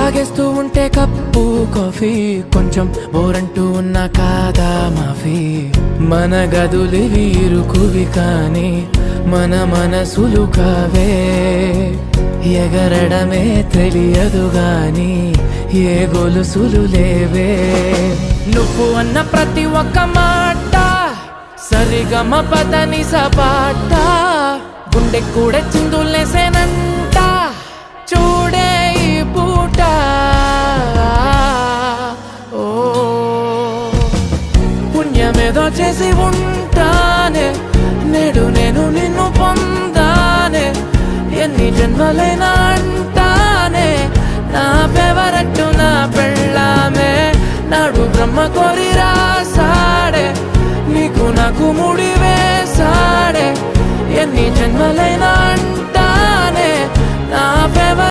తాగేస్తూ ఉంటే cup coffee కొంచెం బోరంటూ ఉన్నా కాదా మాఫీ మన గదులివి ఇరుకువి కానీ మన మనసులు కావే ఎగరడమే తెలియదు గాని ఏ గొలుసులు లేవే నువ్వు అన్న ప్రతి ఒక్క మాట సరిగమ పదని సపాట గుండె కూడా చిందులేసేనంట చూడే ఈ పూట ఓ పుణ్యమేదో చేసి ఉంటానే నేడు నేను నిన్ను పొందానే ఎన్ని జన్మలైనా అంటానే నా ఫేవరెట్ నా పెళ్ళామే నాడు బ్రహ్మ కోరి రాసాడే నీకు నాకు ముడి